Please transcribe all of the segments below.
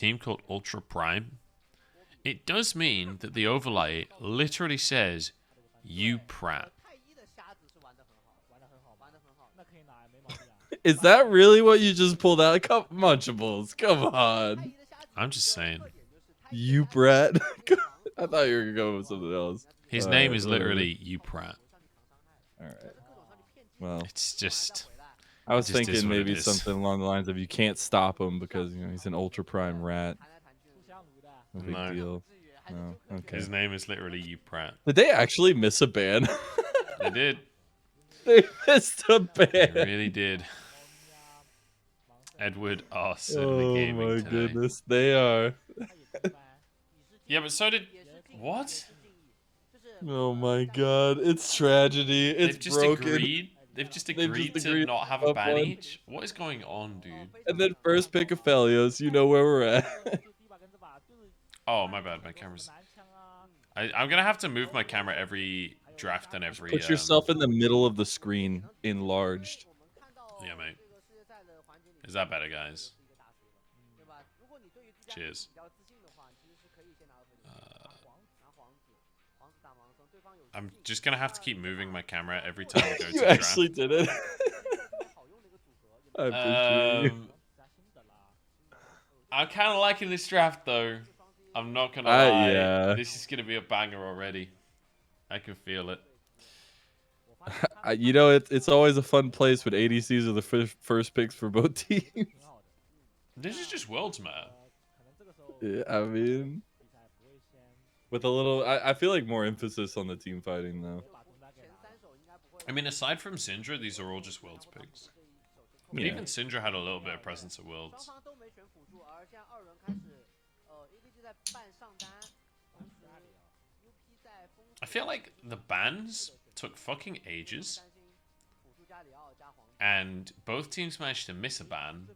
team called Ultra Prime, it does mean that the overlay literally says, "You prat." Is that really what you just pulled out? Munchables, come on. I'm just saying. You brat. I thought you were gonna go with something else. His All name right, is whatever. literally "You prat." All right. Well, It's just. I was It just is thinking what it maybe is. something along the lines of you can't stop him because he's an ultra prime rat. No big No. deal. No. Okay. His name is literally "You prat." Did they actually miss a ban? They did. They missed a They ban. really did. Edward R. Cinema Oh Gaming my today. goodness, they are. Yeah, but so did. What? Oh my god, it's tragedy. It's They've just broken. agreed. They've just agreed to not have a up ban one. each. What is going on, dude? And then first pick of Felios, you know where we're at. Oh, my bad. My camera's. I'm gonna have to move my camera every draft and every. Put yourself in the middle of the screen, enlarged. Yeah, mate. Is that better, guys? Cheers. I'm just gonna have to keep moving my camera every time we go to You draft. actually did it. I appreciate you. I'm kind of liking this draft, though. I'm not gonna lie. Yeah. This is gonna be a banger already. I can feel it. You know, it's always a fun place when ADCs are the first picks for both teams. This is just Worlds, man. Yeah, I mean, with a little, I feel like more emphasis on the team fighting though. I mean, aside from Syndra, these are all just Worlds picks. But even Syndra had a little bit of presence at Worlds. I feel like the bans took fucking ages. And both teams managed to miss a ban.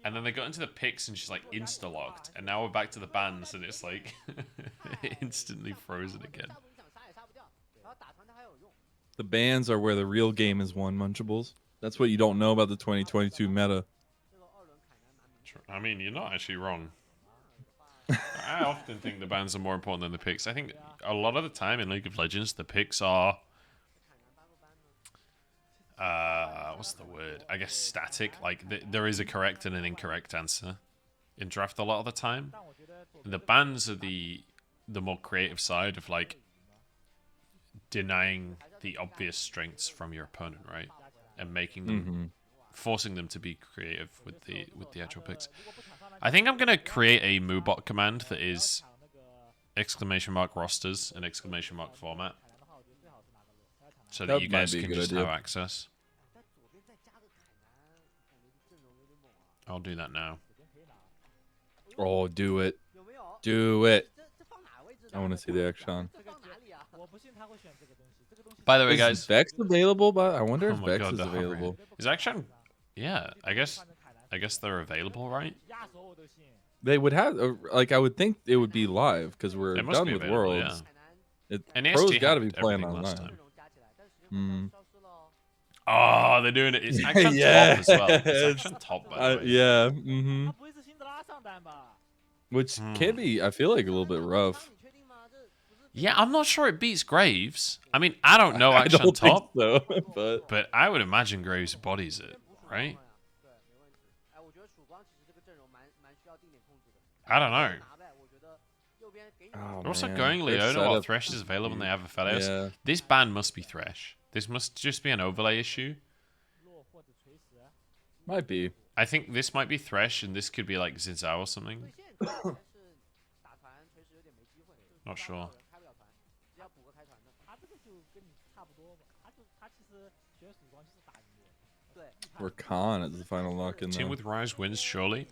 And then they got into the picks and just like insta-locked. And now we're back to the bans and it's like instantly frozen again. The bans are where the real game is won, Munchables. That's what you don't know about the 2022 meta. I mean, you're not actually wrong. I often think the bans are more important than the picks. I think a lot of the time in League of Legends, the picks are... what's the word? I guess static. Like, there is a correct and an incorrect answer in draft a lot of the time. And the bans are the more creative side of, like, denying the obvious strengths from your opponent, right? And making them... forcing them to be creative with the actual picks. I think I'm gonna create a Moobot command that is ! rosters and ! format, so that you guys can just have access. I'll do that now. Oh, do it. Do it. I want to see the action. By the way, guys, is Vex available? But I wonder if my Vex God, is available. Is action? Yeah, I guess they're available, right? They would have, like, I would think it would be live because we're done with Worlds. Yeah. And Pro's got to be playing online. Oh, they're doing it. It's action top as well. It's action top, by the way. Yeah. Which can be, I feel like, a little bit rough. Yeah, I'm not sure it beats Graves. I mean, I don't know action I don't top, think so, but I would imagine Graves bodies it, right? I don't know. They're also going Leona while Thresh is available and they have a Felios. Yeah. This ban must be Thresh. This must just be an overlay issue. Might be. I think this might be Thresh and this could be like Zinzao or something. Not sure. Or Khan as the final lock-in. Team with Rise wins, surely.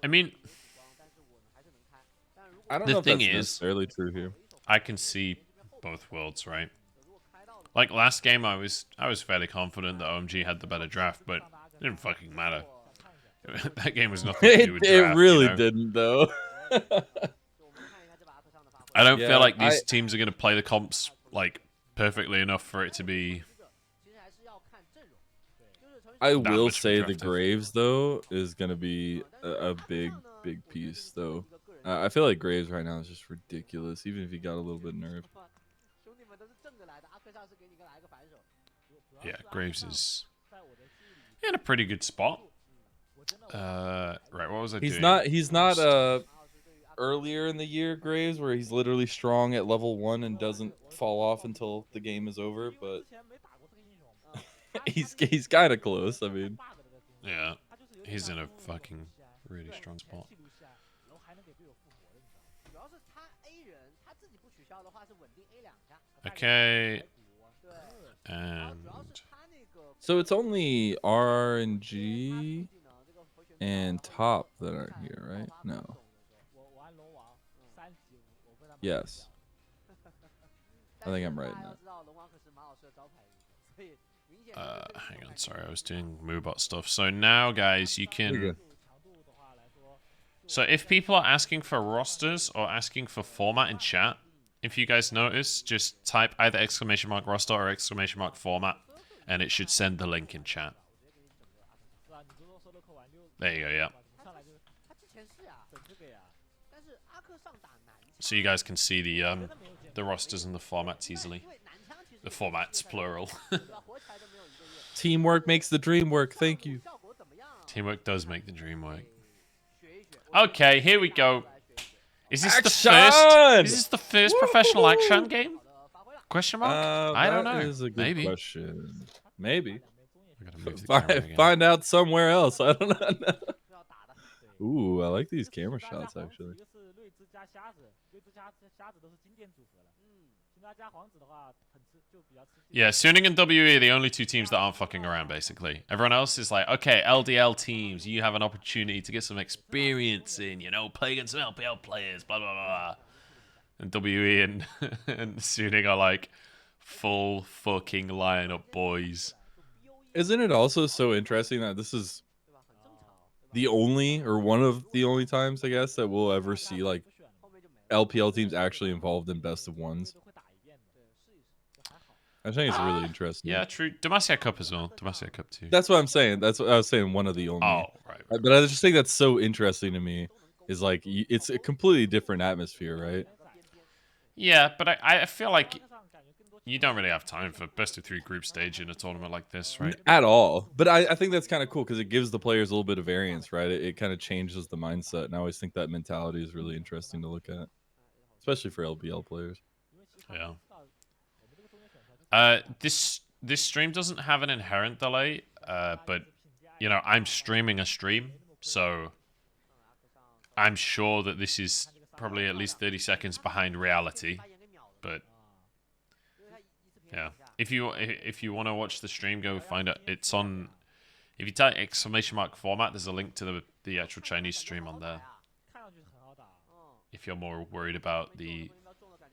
I mean, I don't know if that's necessarily true here. I can see both worlds, right? Like last game, I was fairly confident that OMG had the better draft, but it didn't fucking matter. That game was nothing to do with draft. It really didn't, though. I don't feel like these teams are going to play the comps like perfectly enough for it to be I that will much more say the drafted. Graves though is gonna be a big piece though. I feel like Graves right now is just ridiculous, even if he got a little bit nerfed. Yeah, Graves is in a pretty good spot. Right, what was I He's doing? not. He's not. Earlier in the year, Graves, where he's literally strong at level 1 and doesn't fall off until the game is over. But he's kind of close. I mean, Yeah, he's in a fucking really strong spot. Okay, and so it's only RNG and top that aren't here, right? No. Yes. I think I'm right in that. hang on, sorry, I was doing Moobot stuff. So now, guys, you You're can. good. So if people are asking for rosters or asking for format in chat, if you guys notice, just type either exclamation mark roster or exclamation mark format, and it should send the link in chat. There you go, yeah. So you guys can see the rosters and the formats easily. The formats, plural. Teamwork makes the dream work. Thank you. Teamwork does make the dream work. Okay, here we go. Is this the Action! first? Is this the first professional action game? Question mark? I don't know. That is a good Maybe. question. Maybe. I gotta move the camera again. Find out somewhere else. I don't know. Ooh, I like these camera shots actually. Yeah, Suning and WE are the only two teams that aren't fucking around, basically. Everyone else is like, okay, LDL teams, you have an opportunity to get some experience in, you know, play against some LPL players, blah, blah, blah. And WE and, and Suning are like full fucking lineup boys. Isn't it also so interesting that this is the only, or one of the only times, I guess, that we'll ever see like LPL teams actually involved in best of ones? I think it's really interesting. Yeah, true. Demacia Cup as well. Demacia Cup too. That's what I'm saying. That's what I was saying. One of the only. Oh, right. But I just think that's so interesting to me. Is like it's a completely different atmosphere, right? Yeah, but I feel like you don't really have time for best of 3 group stage in a tournament like this, right? At all. But I think that's kind of cool because it gives the players a little bit of variance, right? It kind of changes the mindset, and I always think that mentality is really interesting to look at, especially for LBL players. Yeah. This stream doesn't have an inherent delay, but you know, I'm streaming a stream, so I'm sure that this is probably at least 30 seconds behind reality. But yeah, if you want to watch the stream, go find it. It's on. If you type exclamation mark format, there's a link to the actual Chinese stream on there. If you're more worried about the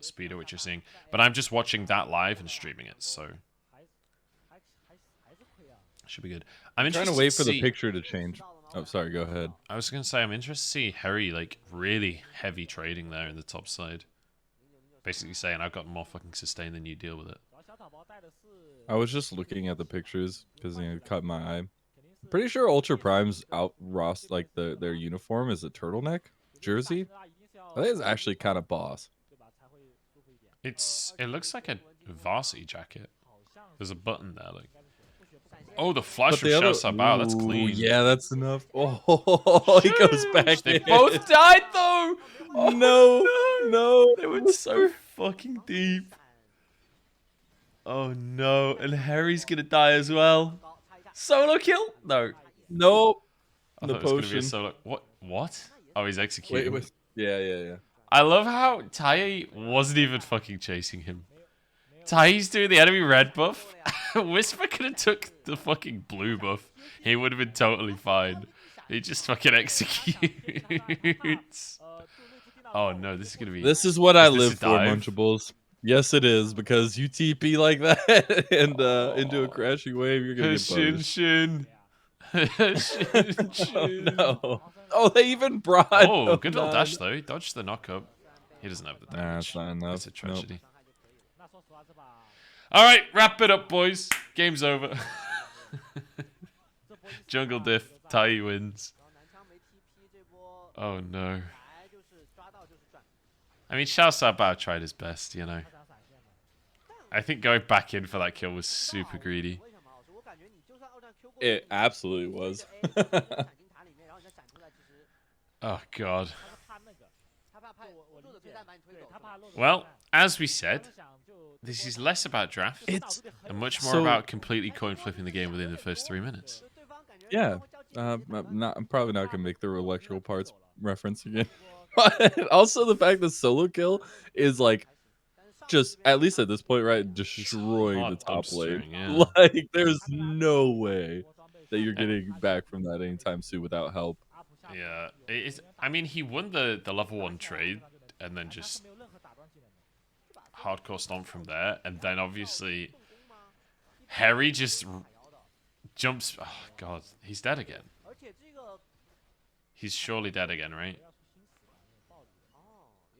speed at which you're seeing, but I'm just watching that live and streaming it, so should be good. I'm trying to wait for the picture to change. Oh, sorry, go ahead. I was gonna say I'm interested to see Harry like really heavy trading there in the top side, basically saying I've got more fucking sustain than you, deal with it. I was just looking at the pictures because it caught my eye. I'm pretty sure Ultra Prime's like their uniform is a turtleneck jersey. I think it's actually kind of boss. It looks like a varsity jacket. There's a button there, like. Oh, the flash from Xiao Sabao, that's clean. Yeah, that's enough. Oh, he goes back. They both died though. Oh, no, they went so fucking deep. Oh no, and Harry's gonna die as well. Solo kill? No. Nope. I thought it was gonna be a solo. What? Oh, he's executing. Wait. Yeah. I love how Tai wasn't even fucking chasing him. Tai's doing the enemy red buff. Whisper could have took the fucking blue buff. He would have been totally fine. He just fucking executes. Oh no, this is gonna be. This is what I live for, Munchables. Yes, it is, because you TP like that and into a crashing wave, you're gonna get punished. Shin. Oh, no. Oh, they even brought. Oh, good little dash though. He dodged the knockup. He doesn't have the damage. Nah, it's not enough. That's a tragedy. All right, wrap it up, boys. Game's over. Jungle diff. Tai wins. Oh no. I mean, Xiao Sabao tried his best, you know. I think going back in for that kill was super greedy. It absolutely was. Oh god. Well, as we said, this is less about draft and much more about completely coin flipping the game within the first 3 minutes. Yeah. I'm probably not gonna make the electrical parts reference again. But also the fact that solo kill is like just at least at this point, right, destroying the Hard top lane. upstring, yeah. Like there's no way that you're getting back from that anytime soon without help. Yeah, it is. I mean, he won the level 1 trade and then just hardcore stomp from there, and then obviously Harry just jumps. Oh god, he's dead again. He's surely dead again, right?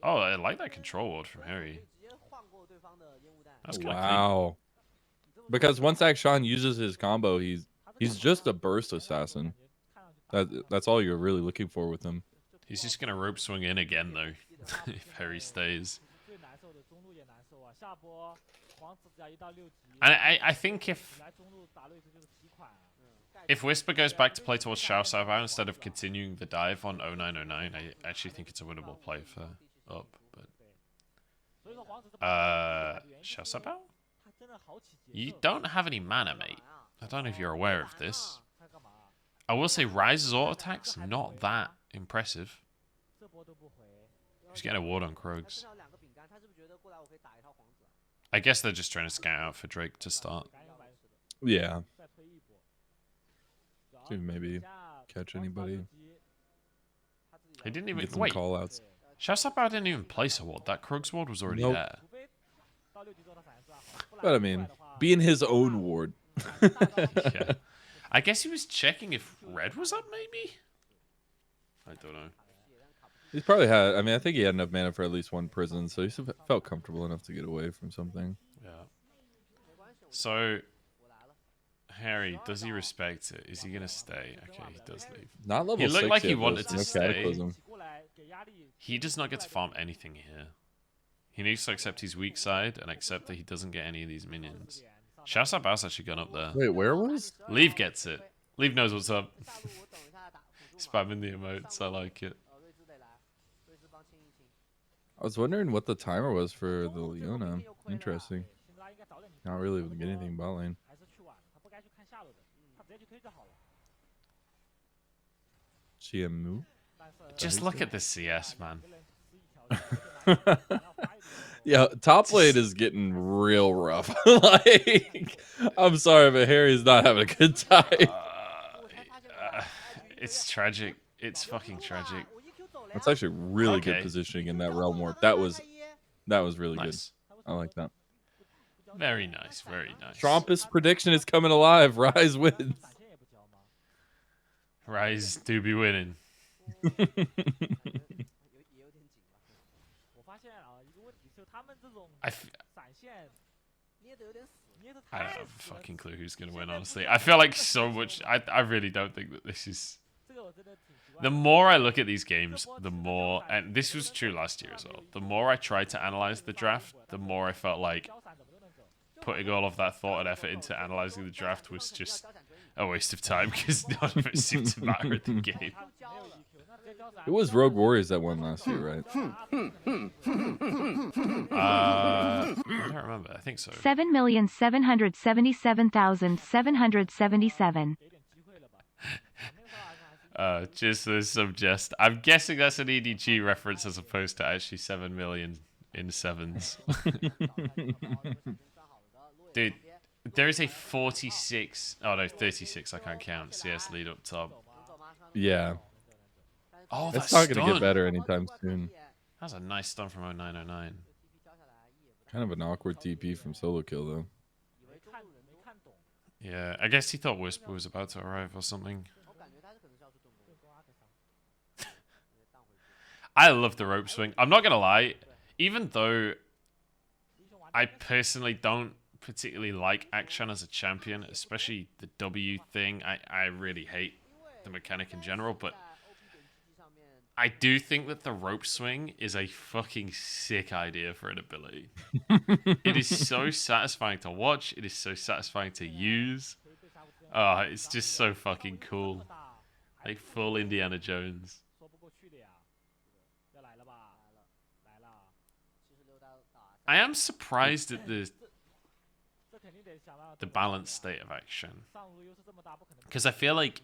Oh, I like that control ward from Harry. That's kind of Wow. Because once Akshan uses his combo, he's just a burst assassin. That's all you're really looking for with him. He's just gonna rope swing in again though, if Harry stays. And I think if Whisper goes back to play towards Xiao Sabao instead of continuing the dive on 0909, I actually think it's a winnable play for up. But Xiao Sabao? You don't have any mana, mate. I don't know if you're aware of this. I will say Ryze's auto attack's not that impressive. He's getting a ward on Krogs. I guess they're just trying to scout out for Drake to start. Yeah. See, maybe catch anybody. He didn't even Get some wait. Call outs. Xiao Sabao didn't even place a ward. That Krogs ward was already there. But I mean, be in his own ward. Yeah. I guess he was checking if red was up, maybe? I don't know. He's probably had, I mean, I think he had enough mana for at least one prison, so he felt comfortable enough to get away from something. Yeah. So, Harry, does he respect it? Is he going to stay? Okay, he does leave. Not level 6 He looked like yet, he wanted though, to so no stay. Cataclysm. He does not get to farm anything here. He needs to accept his weak side and accept that he doesn't get any of these minions. Xiao Sabao's actually gone up there. Wait, where was? Leave gets it. Leave knows what's up. Spamming the emotes, I like it. I was wondering what the timer was for the Leona. Interesting. Not really get anything bot lane. Chiamu? Just look at the CS, man. Yeah, top lane is getting real rough. Like, I'm sorry, but Harry's not having a good time. It's tragic. It's fucking tragic. That's actually really good positioning in that realm warp. That was really Nice. good. I like that. Very nice. Very nice. Trump's prediction is coming alive. Ryze wins. Ryze do be winning. I don't have a fucking clue who's going to win, honestly. I feel like so much... I really don't think that this is... The more I look at these games, the more... And this was true last year as well. The more I tried to analyze the draft, the more I felt like putting all of that thought and effort into analyzing the draft was just a waste of time because none of it seemed to matter at the game. It was Rogue Warriors that won last year, right? I don't remember. I think so. 7,777,777. Just as some jest. I'm guessing that's an EDG reference as opposed to actually 7 million in sevens. Dude, there is a 46... Oh no, 36. I can't count. CS lead up top. Yeah. Oh, It's that's not going to get better anytime soon. That's a nice stun from 0909. Kind of an awkward TP from solo kill, though. Yeah, I guess he thought Whisper was about to arrive or something. I love the rope swing. I'm not going to lie. Even though I personally don't particularly like Akshan as a champion, especially the W thing. I really hate the mechanic in general, but I do think that the rope swing is a fucking sick idea for an ability. It is so satisfying to watch. It is so satisfying to use. It's just so fucking cool. Like full Indiana Jones. I am surprised at the balanced state of action. Because I feel like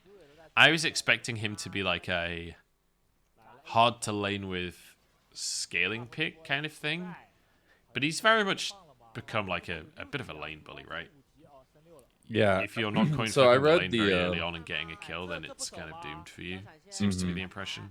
I was expecting him to be like a hard to lane with scaling pick kind of thing. But he's very much become like a bit of a lane bully, right? Yeah. If you're not coin So I flipping the read lane very early on and getting a kill, then it's kind of doomed for you. Seems to be the impression.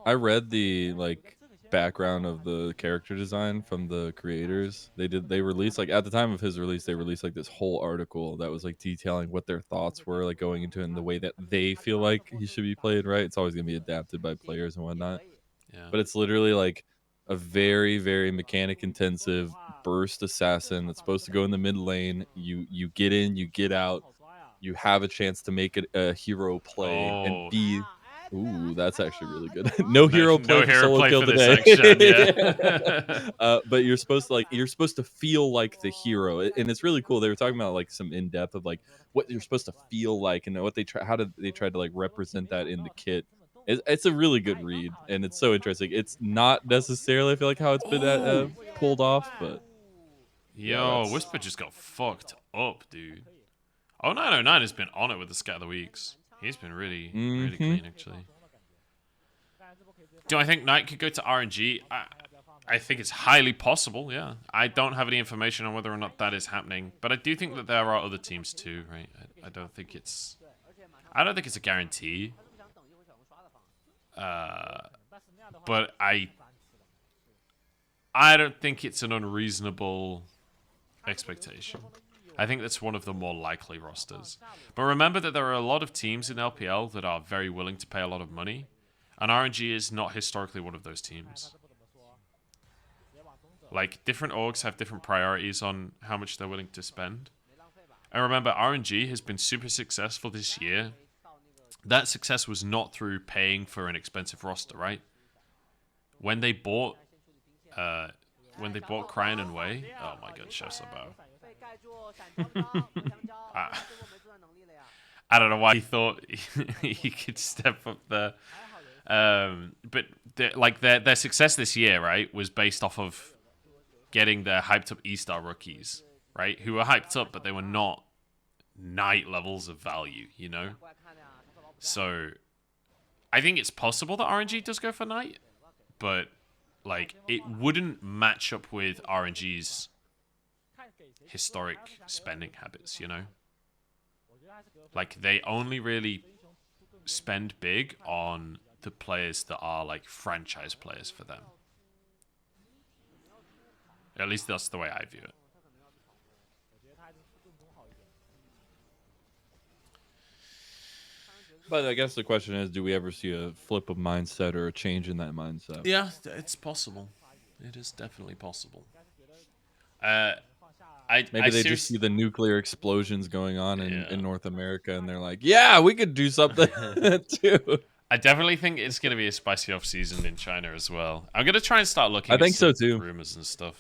I read the like background of the character design from the creators. They released like at the time of his release, they released like this whole article that was like detailing what their thoughts were like going into it and the way that they feel like he should be played, right? It's always gonna be adapted by players and whatnot. Yeah. But it's literally like a very, very mechanic intensive burst assassin that's supposed to go in the mid lane. You get in, you get out, you have a chance to make it a hero play and be. Ooh, that's actually really good. No hero play no for hero solo play kill for this today. action, yeah. But you're supposed to feel like the hero, and it's really cool. They were talking about like some in depth of like what you're supposed to feel like and what how did they try to like represent that in the kit. It's a really good read, and it's so interesting. It's not necessarily I feel like how it's been pulled off, but Yo, Whisper just got fucked up, dude. 0909 has been on it with the Scat of the Weeks. He's been really, really clean, actually. Do I think Knight could go to RNG? I think it's highly possible, yeah. I don't have any information on whether or not that is happening, but I do think that there are other teams too, right? I don't think it's a guarantee. But I don't think it's an unreasonable expectation. I think that's one of the more likely rosters. But remember that there are a lot of teams in LPL that are very willing to pay a lot of money, and RNG is not historically one of those teams. Like, different orgs have different priorities on how much they're willing to spend. And remember, RNG has been super successful this year. That success was not through paying for an expensive roster, right? When they bought Cryan and Wei, oh my god, Shosabao. I don't know why he thought he could step up there. But their success this year, right, was based off of getting their hyped up E-Star rookies, right, who were hyped up, but they were not Knight levels of value, you know? So I think it's possible that RNG does go for Knight, but like it wouldn't match up with RNG's historic spending habits, you know? Like they only really spend big on the players that are like franchise players for them. At least that's the way I view it. But I guess the question is, do we ever see a flip of mindset or a change in that mindset? Yeah, it's possible. It is definitely possible. Maybe they just see the nuclear explosions going on in North America, and they're like, "Yeah, we could do something too." I definitely think it's going to be a spicy off season in China as well. I'm going to try and start looking. I think so too. Rumors and stuff,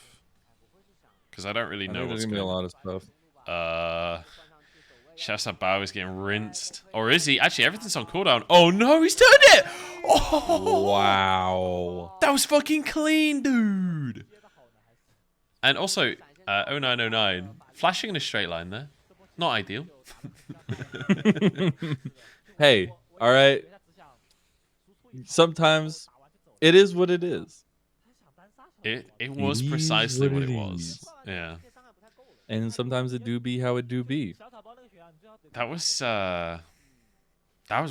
because I don't really know what's going to be a lot of stuff. Shasabao is getting rinsed, or is he? Actually, everything's on cooldown. Oh no, he's turned it! Oh wow, that was fucking clean, dude. And also, 0909 flashing in a straight line there, not ideal. Hey, all right. Sometimes it is what it is. It was precisely what it was. Yeah. And sometimes it do be how it do be. That was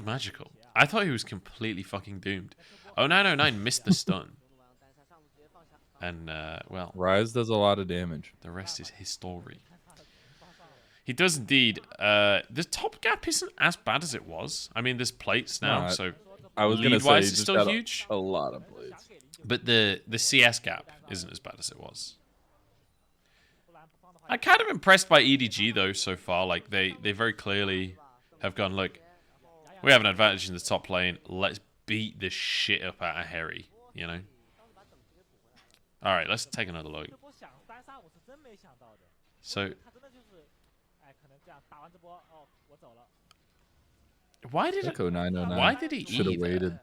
magical. I thought he was completely fucking doomed. 0909 missed the stun. And well, Rise does a lot of damage. The rest is history. He does indeed. The top gap isn't as bad as it was. I mean, there's plates now, so I was gonna say it's still huge. A lot of plates. But the CS gap isn't as bad as it was. I'm kind of impressed by EDG though so far. Like they very clearly have gone, look, we have an advantage in the top lane. Let's beat the shit up out of Harry. You know. All right, let's take another look. So why did Echo 909. why did he Should have E waited. there?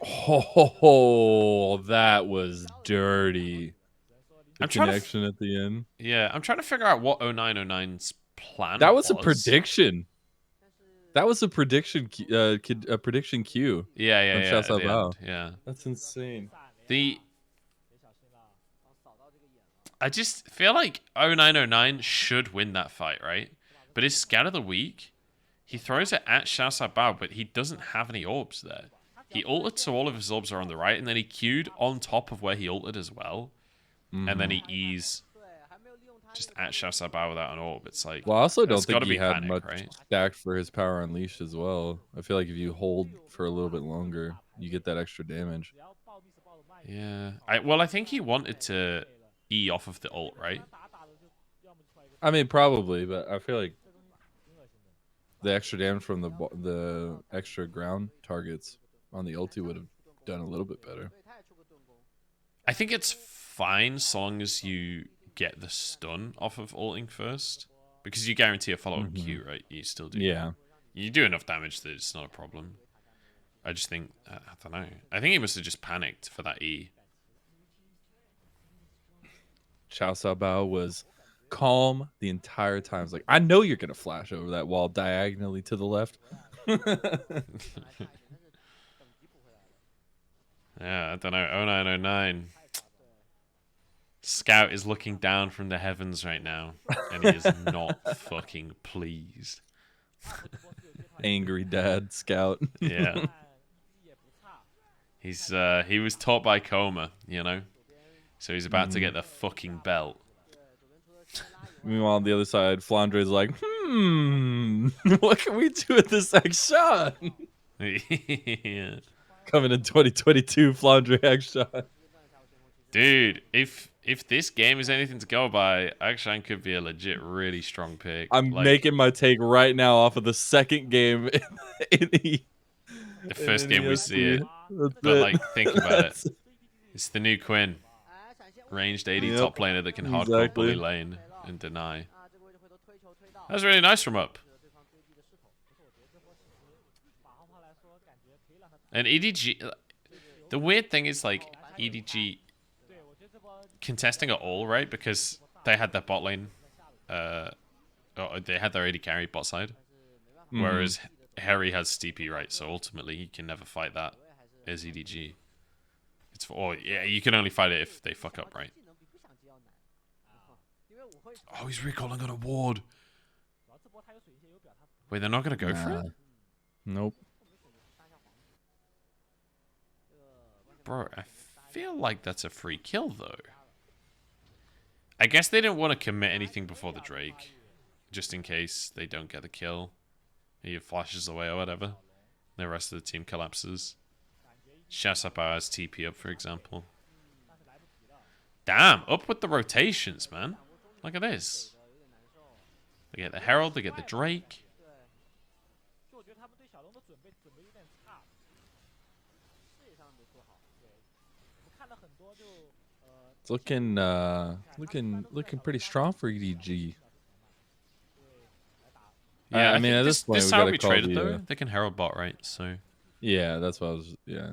Oh, that was dirty. The I'm trying to connection at the end. Yeah, I'm trying to figure out what 0909's plan That was a prediction. That was a prediction. A prediction queue. Yeah, From yeah, at the Xiao end, yeah. That's insane. I just feel like 0909 should win that fight, right? But his scout of the week, he throws it at Xiao Bao, but he doesn't have any orbs there. He ulted, so all of his orbs are on the right, and then he queued on top of where he ulted as well. And then he E's just at Xiao Bao without an orb. It's like, well, I also don't think he had panic, much right? stacked for his power unleashed as well. I feel like if you hold for a little bit longer, you get that extra damage. Yeah. I think he wanted to E off of the ult, right? I mean, probably, but I feel like the extra damage from the extra ground targets on the ulti would have done a little bit better. I think it's fine so long as you get the stun off of ulting first, because you guarantee a follow-up Q, right? You still do. Yeah. You do enough damage that it's not a problem. I just think, I don't know. I think he must have just panicked for that E. Xiao Bao was calm the entire time. It's like, I know you're gonna flash over that wall diagonally to the left. Yeah, I don't know. 0909. Scout is looking down from the heavens right now, and he is not fucking pleased. Angry dad Scout. Yeah. He was taught by Coma, you know? So he's about to get the fucking belt. Meanwhile, on the other side, Flandre's like, what can we do with this action? Yeah. Coming in 2022, Flandre action. Dude, if this game is anything to go by, Akshan could be a legit really strong pick. I'm making my take right now off of the second game in the first game we see it. But like, think about it. It's the new Quinn. Ranged 80 top laner that can hardcore bully lane and deny. That was really nice from up. And EDG, the weird thing is like EDG contesting at all, right? Because they had their bot lane, they had their AD carry bot side, whereas Harry has Steepy, right? So ultimately, he can never fight that as EDG. Yeah, you can only fight it if they fuck up, right? Oh, he's recalling on a ward. Wait, they're not gonna go for it? Nope. Bro, I feel like that's a free kill, though. I guess they didn't want to commit anything before the Drake, just in case they don't get the kill. He flashes away or whatever. The rest of the team collapses. Shasapa has TP up, for example. Damn, up with the rotations, man. Look at this. They get the Herald, they get the Drake. It's looking pretty strong for EDG. Yeah, I mean, at this point, this we how gotta we call traded the, though. They can Herald bot, right? So yeah, that's what I was. Yeah,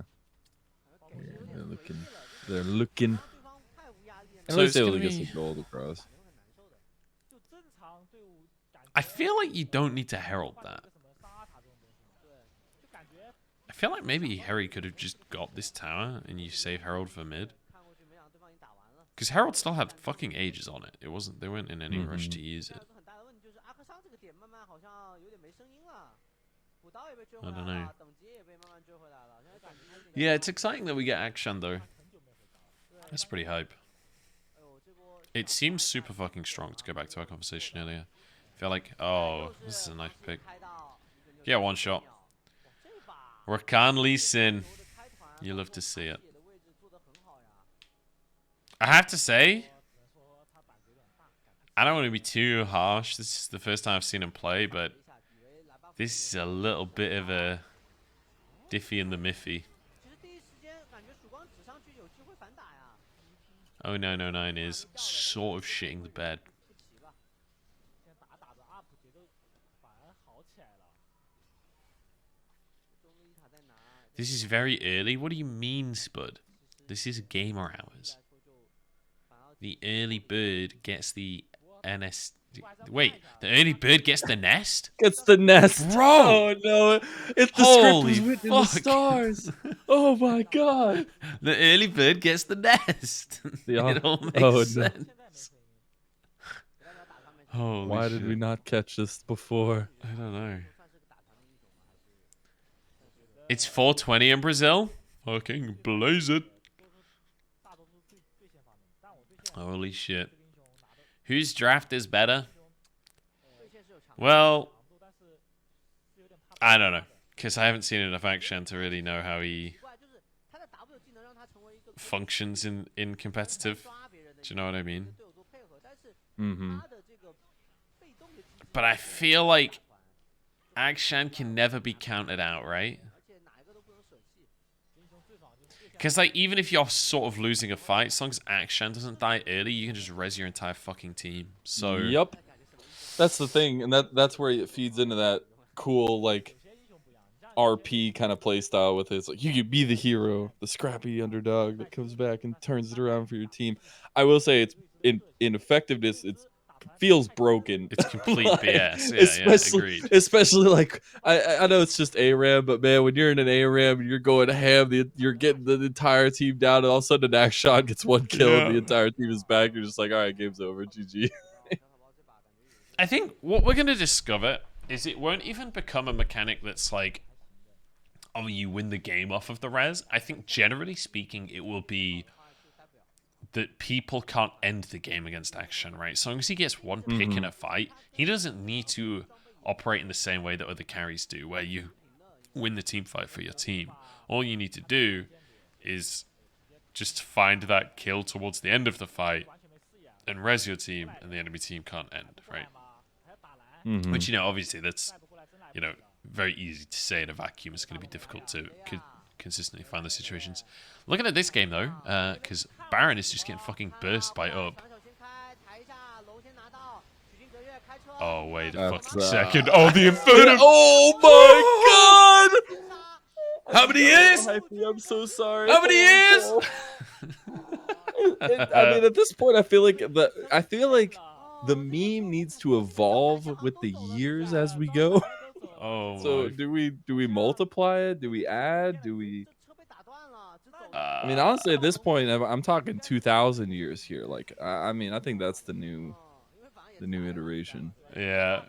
they're looking. At least able to get some gold across. I feel like you don't need to Herald that. I feel like maybe Harry could have just got this tower and you save Herald for mid. Because Herald still had fucking ages on it. They weren't in any rush to use it. I don't know. Yeah, it's exciting that we get Akshan though. That's pretty hype. It seems super fucking strong, to go back to our conversation earlier. I feel like, oh, this is a nice pick. Yeah, one shot. Rakan Lee Sin. You love to see it. I have to say, I don't want to be too harsh. This is the first time I've seen him play, but this is a little bit of a Diffie and the Miffy. 0909 is sort of shitting the bed. This is very early. What do you mean, Spud? This is gamer hours. The early bird gets the NS. Wait, the early bird gets the nest? Gets the nest. Bro! Oh no. If the Holy script was written in the fuck. stars. Oh my god. The early bird gets the nest. It all makes sense. Holy Why shit. did we not catch this before? I don't know. It's 4:20 in Brazil. Fucking blaze it. Holy shit. Whose draft is better? Well, I don't know. Because I haven't seen enough action to really know how he functions in competitive. Do you know what I mean? Mm-hmm. But I feel like Akshan can never be counted out, right? Because, like, even if you're sort of losing a fight, as long as Akshan doesn't die early, you can just res your entire fucking team. So Yep. That's the thing, and that's where it feeds into that cool, like, RP kind of play style with it. It's like, you could be the hero, the scrappy underdog that comes back and turns it around for your team. I will say it's in effectiveness, it feels broken. It's complete like, BS. Yeah, agreed. Especially like I know it's just ARAM, but man, when you're in an ARAM and you're going ham, you're getting the entire team down, and all of a sudden an Akshan gets one kill and the entire team is back. You're just like, all right, game's over, GG. I think what we're going to discover is it won't even become a mechanic that's like, oh, you win the game off of the res. I think generally speaking, it will be that people can't end the game against Akshan, right? As long as he gets one pick in a fight, he doesn't need to operate in the same way that other carries do, where you win the team fight for your team. All you need to do is just find that kill towards the end of the fight and res your team, and the enemy team can't end, right? Which, you know, obviously that's, you know, very easy to say in a vacuum. It's going to be difficult to consistently find those situations. Looking at this game, though, because Baron is just getting fucking burst by Up. Oh, wait a fucking second. Oh, the Inferno! Oh my god! How many years? I'm so sorry. How many years? I mean, at this point, I feel like the meme needs to evolve with the years as we go. Oh, So my. do we multiply it? Do we add? Do we? I mean, honestly, at this point, I'm talking 2,000 years here. Like, I mean, I think that's the new iteration. Yeah.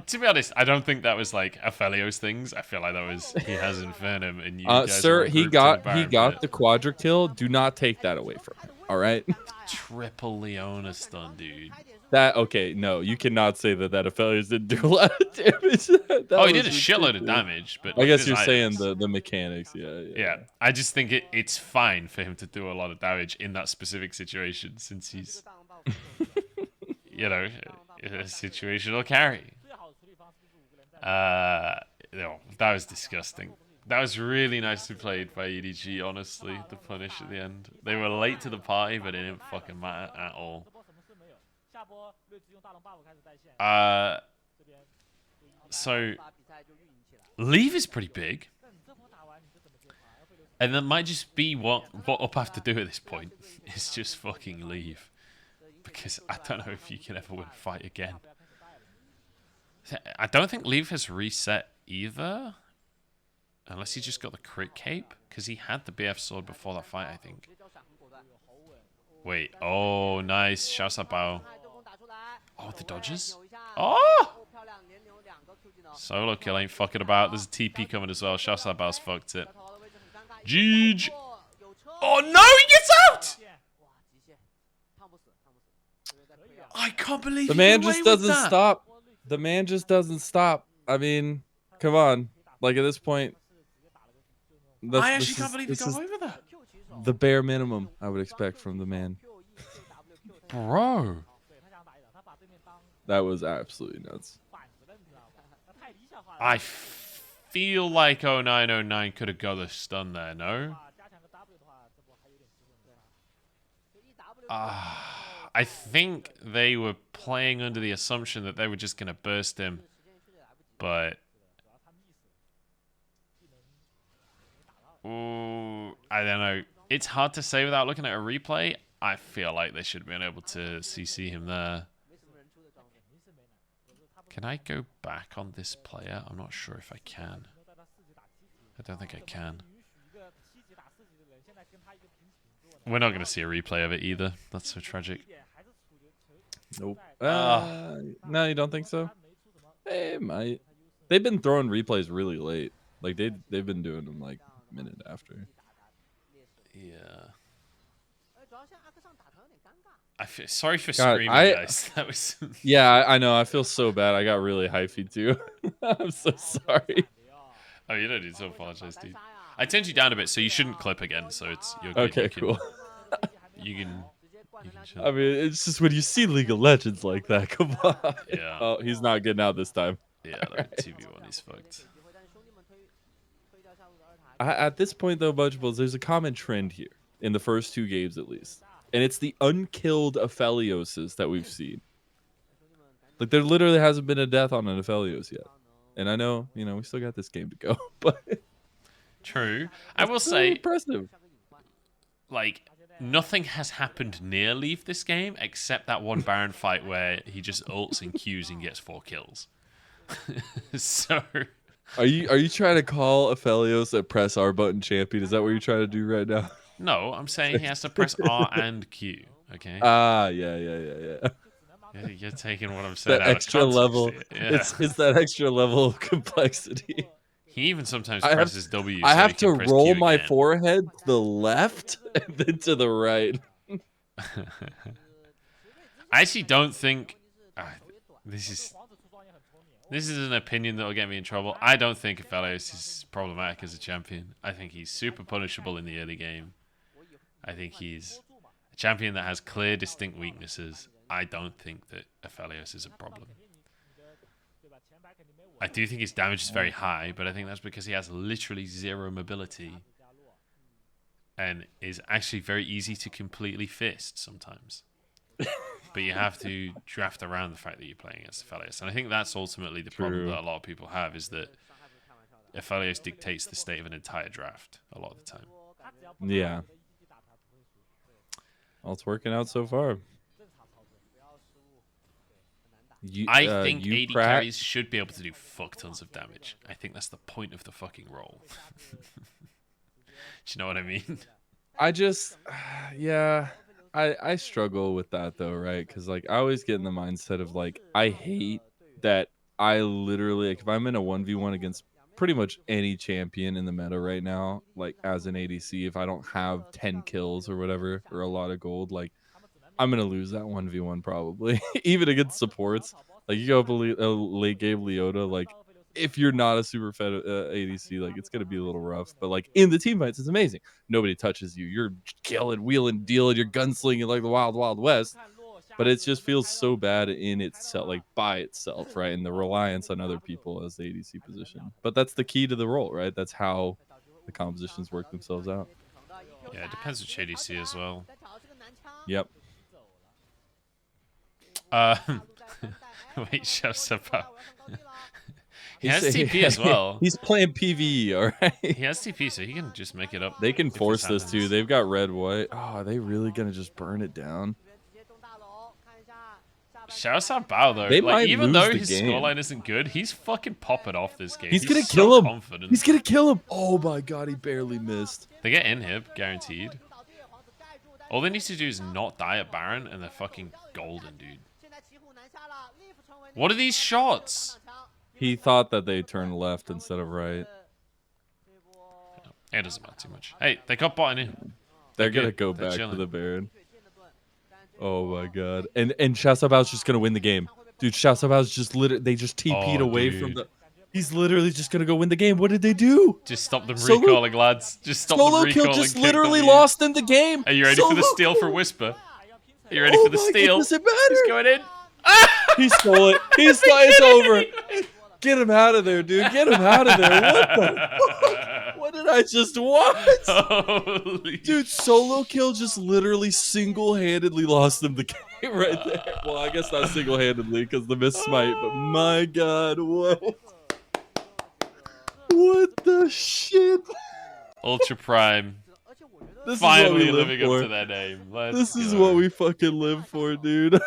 To be honest, I don't think that was like Aphelios things. I feel like that was he has Infernum and you guys Sir, are he got the quadra kill. Do not take that away from him. All right. Triple Leona stun, dude. That okay? No, you cannot say that Aphelios didn't do a lot of damage. He did a shitload of damage, but I like, guess you're items. saying the mechanics. Yeah. I just think it's fine for him to do a lot of damage in that specific situation, since he's, you know, a situational carry. No, that was disgusting. That was really nicely played by EDG, honestly, the punish at the end. They were late to the party, but it didn't fucking matter at all. So, leave is pretty big. And that might just be what Up have to do at this point, is just fucking leave. Because I don't know if you can ever win a fight again. I don't think Leave has reset either. Unless he just got the crit cape. Because he had the BF sword before that fight, I think. Wait. Oh, nice. Xiaosabao. Oh, the dodges? Oh! Solo kill ain't fucking about. There's a TP coming as well. Xiaosabao's fucked it. GG. Oh, no! He gets out! I can't believe the man just doesn't stop. The man just doesn't stop. I mean, come on. Like at this point, I actually can't believe he got away with that. The bare minimum I would expect from the man. Bro. That was absolutely nuts. I feel like 0909 could have got a stun there, no? I think they were playing under the assumption that they were just going to burst him. But... Ooh, I don't know. It's hard to say without looking at a replay. I feel like they should have been able to CC him there. Can I go back on this player? I'm not sure if I can. I don't think I can. We're not going to see a replay of it either. That's so tragic. Nope. No, you don't think so? They might. They've been throwing replays really late. Like they've been doing them like a minute after. Yeah. I feel sorry for screaming, guys. That was. Yeah, I know. I feel so bad. I got really hyphy too. I'm so sorry. Oh, you don't need to apologize, dude. I turned you down a bit, so you shouldn't clip again. So you're good. Okay, cool. You can I mean, it's just when you see League of Legends like that. Come on. Yeah. Oh, he's not getting out this time. Yeah, that 2v1 is fucked. At this point, though, Bunchables, there's a common trend here in the first 2 games, at least, and it's the unkilled Aphelioses that we've seen. Like there literally hasn't been a death on an Aphelios yet, and I know, we still got this game to go, but true. I will say, impressive. Like nothing has happened near Leaf this game except that one Baron fight where he just ults and Qs and gets 4 kills. So. Are you trying to call Aphelios a press R button champion? Is that what you're trying to do right now? No, I'm saying he has to press R and Q. Okay. Yeah. You're taking what I'm saying. That extra level. Yeah. It's that extra level of complexity. He even sometimes presses W. I have to roll my Q forehead to the left and then to the right. I actually don't think this is an opinion that will get me in trouble. I don't think Aphelios is problematic as a champion. I think he's super punishable in the early game. I think he's a champion that has clear, distinct weaknesses. I don't think that Aphelios is a problem. I do think his damage is very high, but I think that's because he has literally 0 mobility and is actually very easy to completely fist sometimes. But you have to draft around the fact that you're playing against Aphelios. And I think that's ultimately the problem that a lot of people have, is that Aphelios dictates the state of an entire draft a lot of the time. Yeah. Well, it's working out so far. I think AD carries should be able to do fuck tons of damage. I think that's the point of the fucking role. Do you know what I mean? I struggle with that though, right? Because like I always get in the mindset of like I hate that I literally like, if I'm in a 1v1 against pretty much any champion in the meta right now, like as an ADC, if I don't have 10 kills or whatever or a lot of gold, like I'm gonna lose that 1v1 probably. Even against supports, like you go up a late game Leota, like if you're not a super fed ADC, like it's gonna be a little rough. But like in the team fights, it's amazing. Nobody touches you. You're killing, wheeling, dealing. You're gunslinging like the Wild Wild West. But it just feels so bad in itself, like by itself, right? And the reliance on other people as the ADC position. But that's the key to the role, right? That's how the compositions work themselves out. Yeah, it depends which ADC as well. Yep. Wait, shuts up. He has TP as well. He's playing PvE, all right? He has TP, so he can just make it up. They can force this too. They've got red, white. Oh, are they really gonna just burn it down? Shouts out Bao though. They like, might even lose though the his game. scoreline isn't good, he's fucking popping off this game. He's gonna so kill him. Confident. He's gonna kill him. Oh my god, he barely missed. They get inhib, guaranteed. All they need to do is not die at Baron, and they're fucking golden, dude. What are these shots? He thought that they turned left instead of right. It doesn't matter too much. Hey, they got bot in. They're gonna go back to the Baron. Oh my god. And Xiaosabao's just gonna win the game. Dude, Xiaosabao's just they just TP'd away from the... He's literally just gonna go win the game. What did they do? Just stop them recalling, lads. Just stop them recalling. Solo kill just literally lost them the game. Are you ready for the steal for Whisper? Are you ready for the steal? Does it matter? He's going in. He stole it. He stole it. It's over. Get him out of there, dude. Get him out of there. What the fuck? What did I just watch? Holy Dude, solo kill just literally single-handedly lost him the game right there. Well, I guess not single-handedly because the miss smite, but my god, what? What the shit? Ultra Prime. This Finally is what we live living for. up to that name. Let's This is go. what we fucking live for, dude.